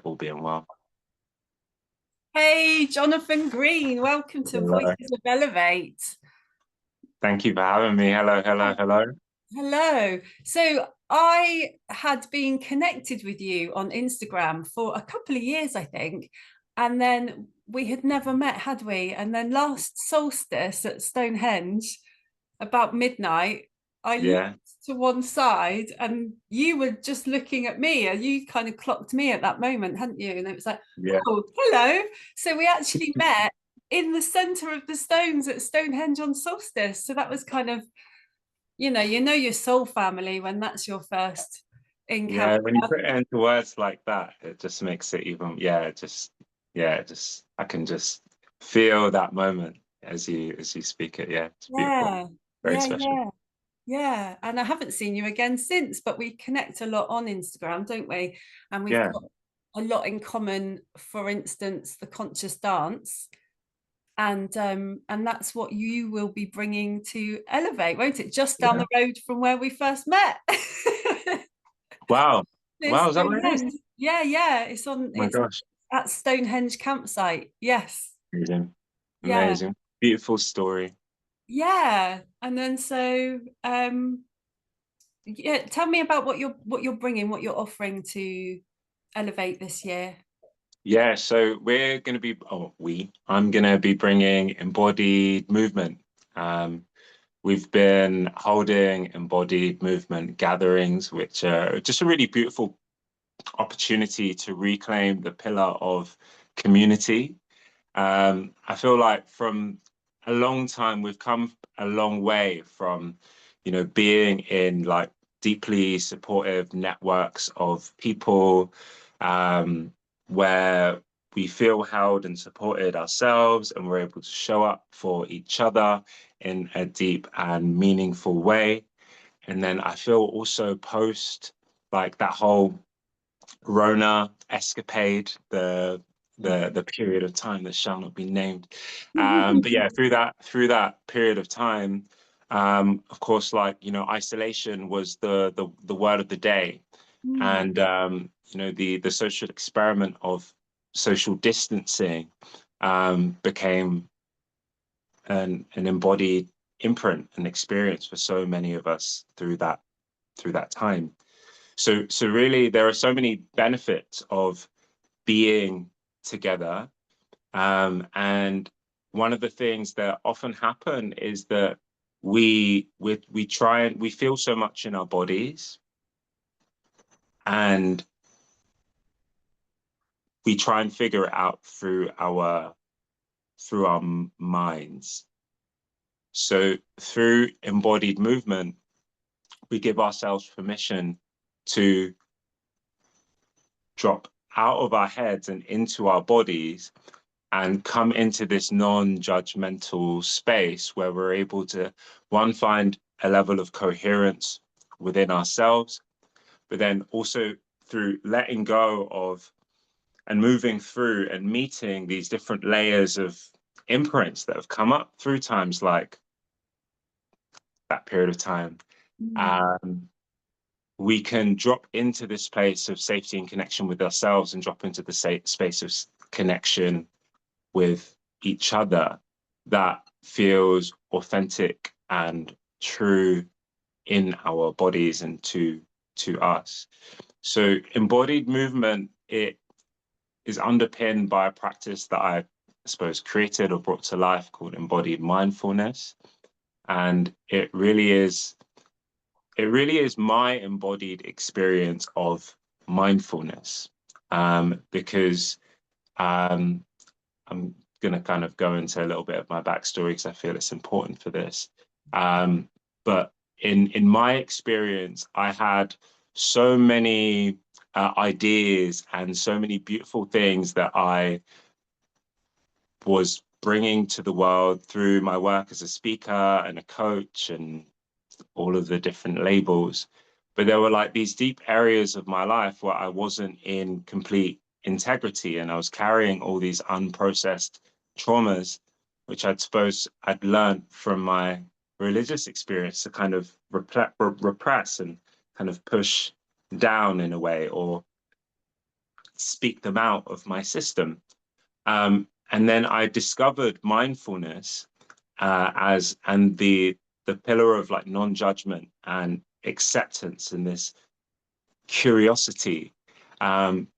all being well. Hey, Jonathan Green, welcome to Hello. Voices of Elevate. Thank you for having me. Hello, hello, hello. Hello. So I had been connected with you on Instagram for a couple of years, I think, and then we had never met, had we? And then last solstice at Stonehenge, about midnight, I looked Yeah, to one side and you were just looking at me and you kind of clocked me at that moment, hadn't you? And it was like, yeah. oh, hello. So we actually met in the center of the stones at Stonehenge on solstice. So that was kind of, your soul family when that's your first encounter. Yeah, when you put it into words like that, it just makes it even, I can just feel that moment as you speak it. Yeah, it's beautiful. Yeah, Very yeah, special. yeah. Yeah, and I haven't seen you again since, but we connect a lot on Instagram, don't we? And we've Yeah, got a lot in common. For instance, the conscious dance, and that's what you will be bringing to Elevate, won't it? Just down yeah. the road from where we first met. Wow. It's Wow, is that what it is? Stonehenge. Yeah, yeah. It's on. Oh my It's gosh. at Stonehenge campsite. Yes. Amazing. Yeah. Amazing. Beautiful story. Yeah. And then yeah, tell me about what you're bringing, what you're offering to Elevate this year. Yeah, so I'm going to be bringing embodied movement. Um, We've been holding embodied movement gatherings, which are just a really beautiful opportunity to reclaim the pillar of community. I feel like from a long time, we've come a long way from, being in like deeply supportive networks of people, um, where we feel held and supported ourselves and we're able to show up for each other in a deep and meaningful way. And then I feel also post like that whole Rona escapade, the period of time that shall not be named. But yeah, through that period of time, of course, like isolation was the word of the day, Mm. and the social experiment of social distancing became an embodied imprint and experience for so many of us through that time. So really, there are so many benefits of being together. And one of the things that often happen is that we feel so much in our bodies, and we try and figure it out through our minds. So through embodied movement, we give ourselves permission to drop out of our heads and into our bodies and come into this non-judgmental space where we're able to, one, find a level of coherence within ourselves, but then also through letting go of and moving through and meeting these different layers of imprints that have come up through times like that period of time. Mm. Um, we can drop into this place of safety and connection with ourselves and drop into the space of connection with each other that feels authentic and true in our bodies and to us. So embodied movement, it is underpinned by a practice that I suppose created or brought to life called embodied mindfulness. And it really is my embodied experience of mindfulness, because um, I'm going to kind of go into a little bit of my backstory because I feel it's important for this. But in my experience, I had so many ideas and so many beautiful things that I was bringing to the world through my work as a speaker and a coach and all of the different labels. But there were like these deep areas of my life where I wasn't in complete integrity and I was carrying all these unprocessed traumas, which I'd suppose I'd learned from my religious experience to kind of repress and kind of push down in a way, or speak them out of my system. And then I discovered mindfulness and the pillar of like non-judgment and acceptance, and this curiosity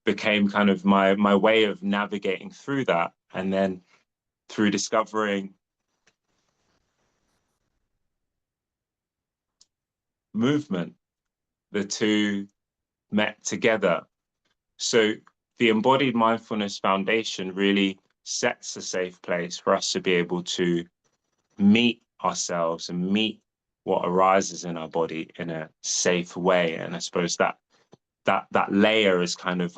became kind of my way of navigating through that. And then through discovering movement, the two met together. So the Embodied Mindfulness Foundation really sets a safe place for us to be able to meet ourselves and meet what arises in our body in a safe way. And I suppose that layer is kind of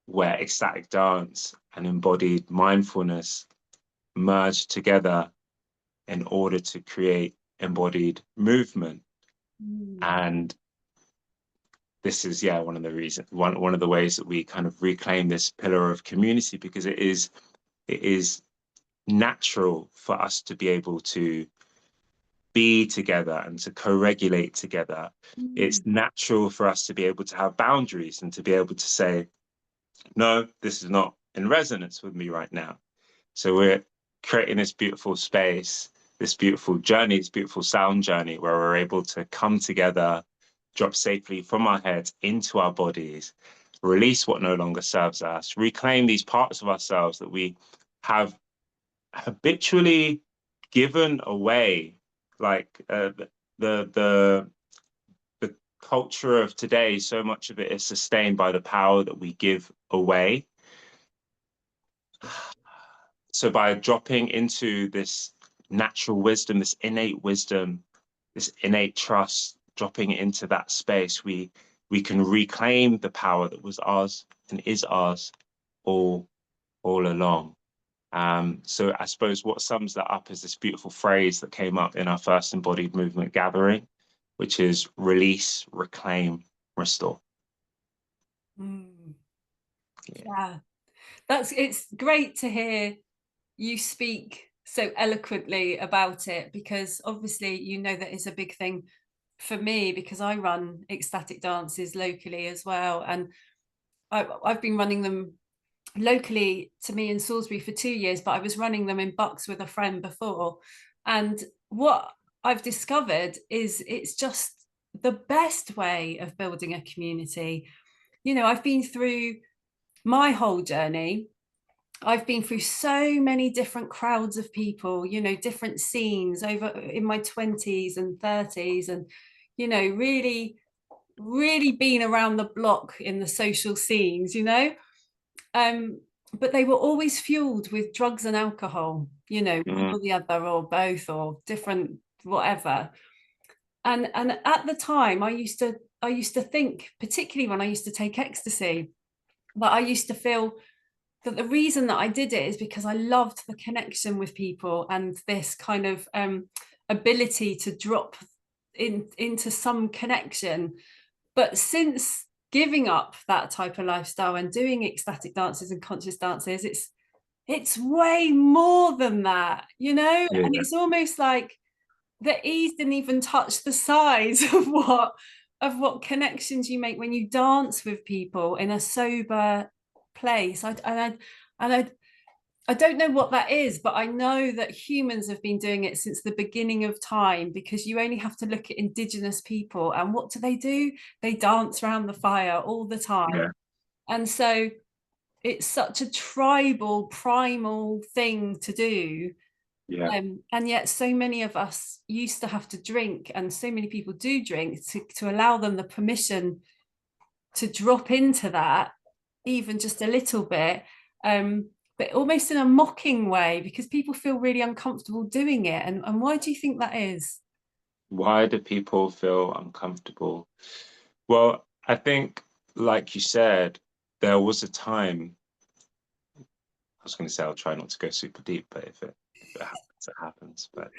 where ecstatic dance and embodied mindfulness merge together in order to create embodied movement. And this is, yeah, one of the reasons, one of the ways that we kind of reclaim this pillar of community, because it is natural for us to be able to be together and to co-regulate together. It's natural for us to be able to have boundaries and to be able to say, no, this is not in resonance with me right now. So we're creating this beautiful space, this beautiful journey, this beautiful sound journey where we're able to come together, drop safely from our heads into our bodies, release what no longer serves us, reclaim these parts of ourselves that we have habitually given away. Like the culture of today, so much of it is sustained by the power that we give away. So by dropping into this natural wisdom, this innate wisdom, this innate trust, dropping into that space, we can reclaim the power that was ours and is ours all along. So I suppose what sums that up is this beautiful phrase that came up in our first embodied movement gathering, which is release, reclaim, restore. Yeah, it's great to hear you speak so eloquently about it, because obviously you know that is a big thing for me, because I run ecstatic dances locally as well, and I've been running them locally to me in Salisbury for 2 years, but I was running them in Bucks with a friend before. And what I've discovered is it's just the best way of building a community. You know, I've been through my whole journey. I've been through so many different crowds of people, you know, different scenes over in my 20s and 30s, and, you know, really, really been around the block in the social scenes, you know. But they were always fueled with drugs and alcohol, you know, one or the other, or both, or different, whatever. And at the time, I used to think, particularly when I used to take ecstasy, that I used to feel that the reason that I did it is because I loved the connection with people and this kind of ability to drop into some connection. But since giving up that type of lifestyle and doing ecstatic dances and conscious dances, it's way more than that, you know. Yeah. And it's almost like the ease didn't even touch the size of what connections you make when you dance with people in a sober place. I don't know what that is, but I know that humans have been doing it since the beginning of time, because you only have to look at indigenous people, and what do? They dance around the fire all the time. Yeah. And so it's such a tribal, primal thing to do. Yeah. And yet so many of us used to have to drink, and so many people do drink to allow them the permission to drop into that, even just a little bit, but almost in a mocking way, because people feel really uncomfortable doing it. And why do you think that is? Why do people feel uncomfortable? Well, I think, like you said, there was a time, I was going to say I'll try not to go super deep, but if it happens, it happens. But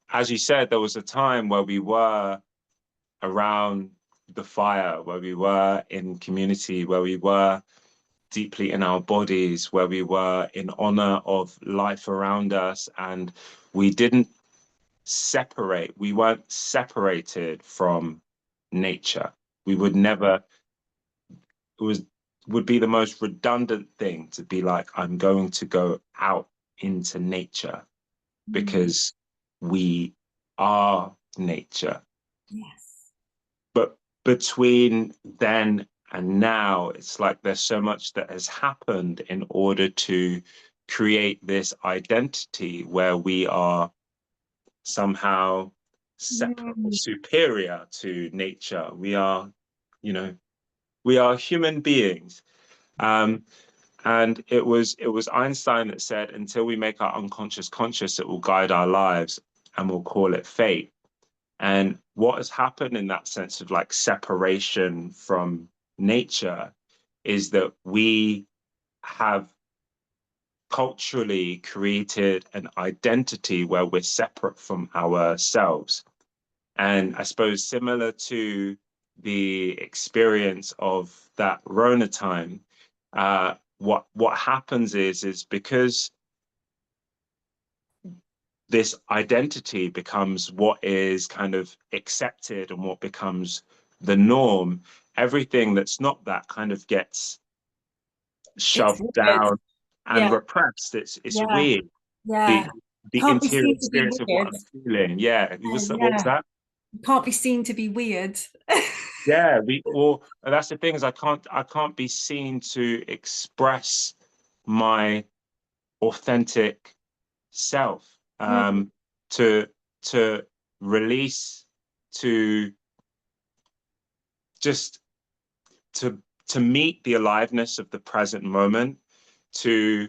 as you said, there was a time where we were around the fire, where we were in community, where we were deeply in our bodies, where we were in honor of life around us, and we didn't separate. We weren't separated from nature. We would never, it would be the most redundant thing to be like, I'm going to go out into nature, because we are nature. Yes. But between then and now, it's like there's so much that has happened in order to create this identity where we are somehow separate or Mm. superior to nature. We are, you know, we are human beings. And it was Einstein that said, until we make our unconscious conscious, it will guide our lives, and we'll call it fate. And what has happened in that sense of like separation from nature is that we have culturally created an identity where we're separate from ourselves. And I suppose similar to the experience of that Rona time, what happens is because this identity becomes what is kind of accepted and what becomes the norm, everything that's not that kind of gets It's shoved weird. down and Yeah. repressed. It's Yeah. weird. Yeah. The Can't be interior seen to be experience of what weird. I'm feeling. Yeah. What was Yeah. that? Can't be seen to be weird. Yeah, we well, that's the thing, is I can't be seen to express my authentic self, Mm. to to release, to just to meet the aliveness of the present moment, to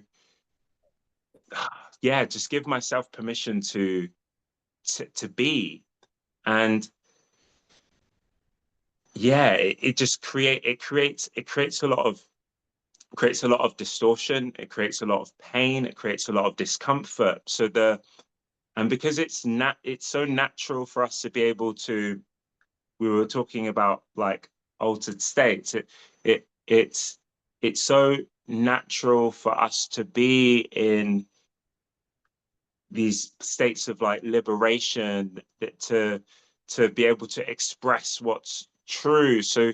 yeah, just give myself permission to be. And yeah, it just creates a lot of distortion, it creates a lot of pain, it creates a lot of discomfort. And because it's so natural for us to be able to, we were talking about like altered states, it's so natural for us to be in these states of like liberation, that to be able to express what's true. So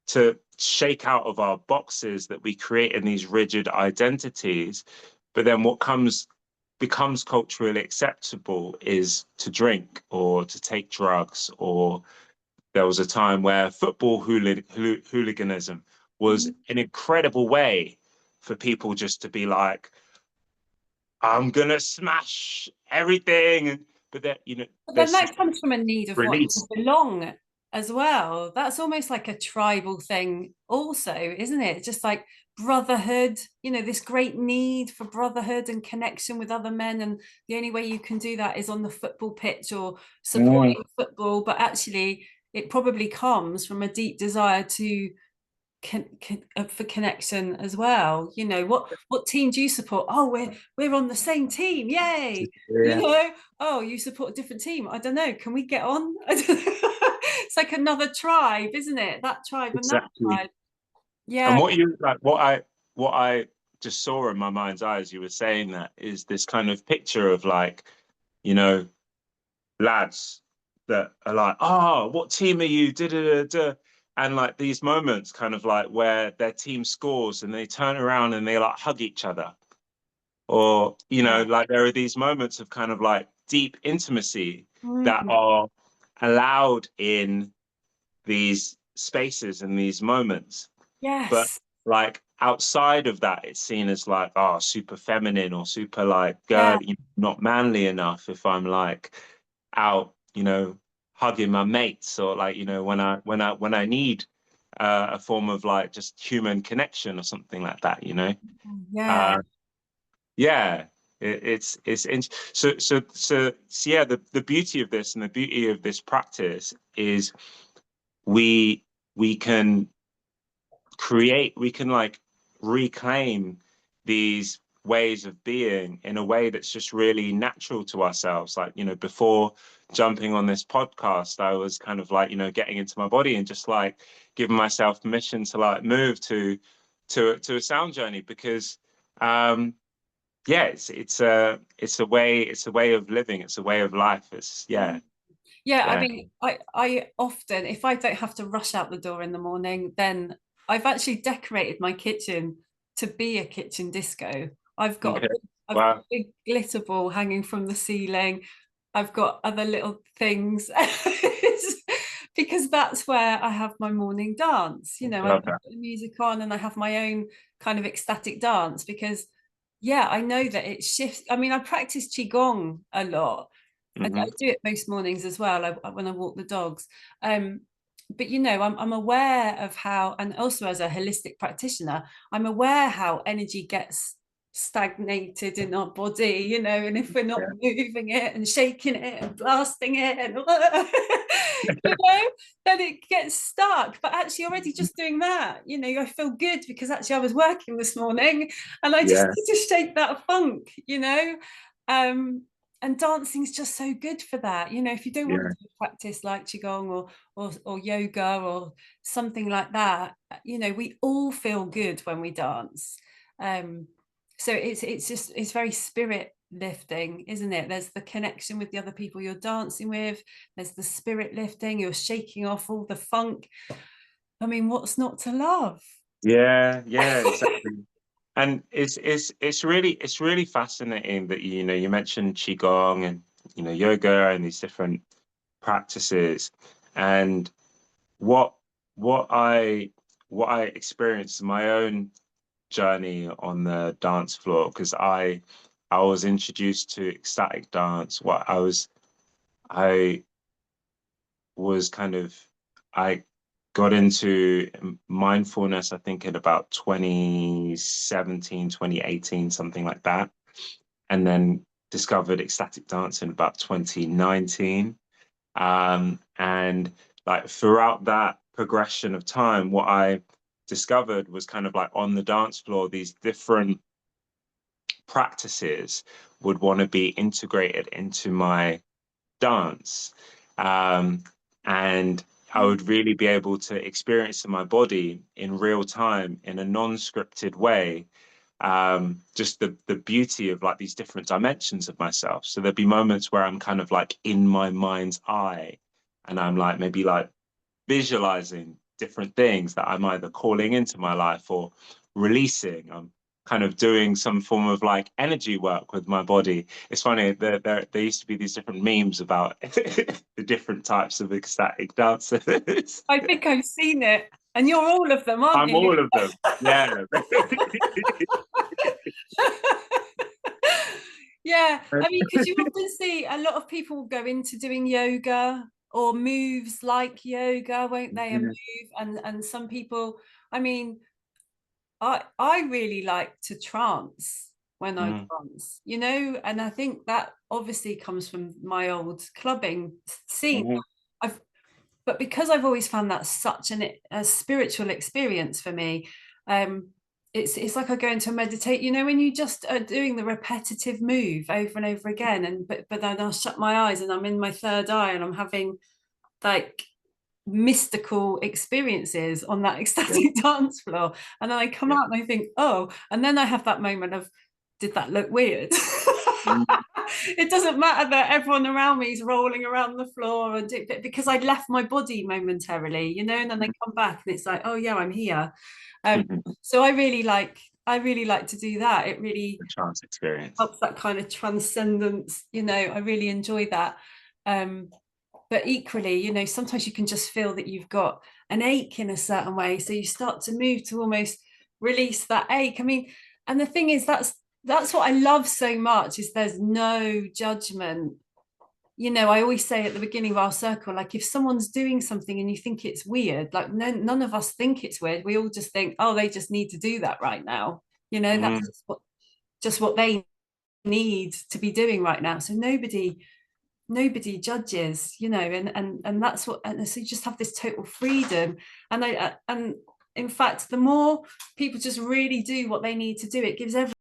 to shake out of our boxes that we create in these rigid identities. But then what becomes culturally acceptable is to drink or to take drugs. Or there was a time where football hooliganism was an incredible way for people just to be like, I'm gonna smash everything. But that, But then there's that comes from a need of wanting to release. belong as well. That's almost like a tribal thing, also, isn't it? Just like brotherhood, this great need for brotherhood and connection with other men. And the only way you can do that is on the football pitch or Mm, supporting football. But actually, it probably comes from a deep desire to for connection as well. What team do you support? Oh, we're on the same team, yay. yeah, Oh, you support a different team, I don't know, can we get on? It's like another tribe, isn't it? That tribe and that exactly. tribe. And Yeah. what I just saw in my mind's eye as you were saying that is this kind of picture of like, you know, lads that are like, oh, what team are you? Da, da, da, da. And like these moments kind of like where their team scores and they turn around and they like hug each other. Or, Yeah. like there are these moments of kind of like deep intimacy that Mm. are allowed in these spaces and these moments. But Yes. like outside of that, it's seen as like, oh, super feminine or super like Yeah. girl, not manly enough if I'm like out, hugging my mates, or like, when I need a form of like just human connection or something like that. Yeah. Uh, yeah, so yeah, the beauty of this and the beauty of this practice is we we can we can like reclaim these ways of being in a way that's just really natural to ourselves. Like, before jumping on this podcast, I was kind of like, getting into my body and just like giving myself permission to like move to a sound journey, because yeah, it's a way of living, it's a way of life. It's yeah. Yeah, I Yeah. mean, I often, if I don't have to rush out the door in the morning, then I've actually decorated my kitchen to be a kitchen disco. Okay. I've got Wow. a big glitter ball hanging from the ceiling. I've got other little things because that's where I have my morning dance. You know, I I love put that. the music on and I have my own kind of ecstatic dance because, yeah, I know that it shifts. I mean, I practice Qigong a lot. I Hmm. do it most mornings as well, when I walk the dogs. But you know, I'm aware of how, and also as a holistic practitioner, I'm aware how energy gets stagnated in our body, you know, and if we're not Yeah. moving it and shaking it and blasting it and you know, then it gets stuck. But actually already just doing that, you know, I feel good because actually I was working this morning and I just Yeah. need to shake that funk, you know. um and dancing is just so good for that, you know. If you don't want to Yeah. do a practice like qigong or yoga or something like that, you know, we all feel good when we dance. um so it's just, it's very spirit lifting, isn't it? There's the connection with the other people you're dancing with, there's the spirit lifting, you're shaking off all the funk. I mean, what's not to love? Yeah. Yeah. Exactly. And it's really fascinating that you mentioned qigong and yoga and these different practices, and what what I what I experienced in my own journey on the dance floor, because I was introduced to ecstatic dance. I was kind of I got into mindfulness, I think, in about 2017, 2018, something like that. And then discovered ecstatic dance in about 2019. And like throughout that progression of time, what I discovered was kind of like on the dance floor, these different practices would want to be integrated into my dance. Um, and I would really be able to experience in my body in real time in a non-scripted way, just the beauty of like these different dimensions of myself. So there'd be moments where I'm kind of like in my mind's eye and I'm like maybe like visualizing different things that I'm either calling into my life or releasing. I'm kind of doing some form of like energy work with my body. It's funny, there used to be these different memes about the different types of ecstatic dancers. I think I've seen it, and you're all of them, aren't I'm you? all of them. Yeah. Yeah, I mean, because you often see a lot of people go into doing yoga or moves like yoga, won't they? And Yeah. move, and some people, I mean, I really like to trance when I Mm, dance, you know, and I think that obviously comes from my old clubbing scene. mhm. I've But because I've always found that such a spiritual experience for me, um, it's like I go into meditate. You know, when you just are doing the repetitive move over and over again, and but then I'll shut my eyes and I'm in my third eye and I'm having like mystical experiences on that Yeah. ecstatic dance floor, and then I come Yeah. out and I think, oh, and then I have that moment of, did that look weird? Mm, It doesn't matter that everyone around me is rolling around the floor and because I'd left my body momentarily, you know, and then they come back and it's like, oh yeah, I'm here. um mhm. so I really like to do that. It really The trance experience. helps that kind of transcendence, you know. I really enjoy that. um but equally, you know, sometimes you can just feel that you've got an ache in a certain way, so you start to move to almost release that ache. I mean, and the thing is, that's what I love so much, is there's no judgment. You know, I always say at the beginning of our circle, like if someone's doing something and you think it's weird, like none of us think it's weird, we all just think, oh, they just need to do that right now, you know. That's Mm, just what they need to be doing right now. So nobody judges, you know, and that's what, and so you just have this total freedom. And in fact, the more people just really do what they need to do, it gives everyone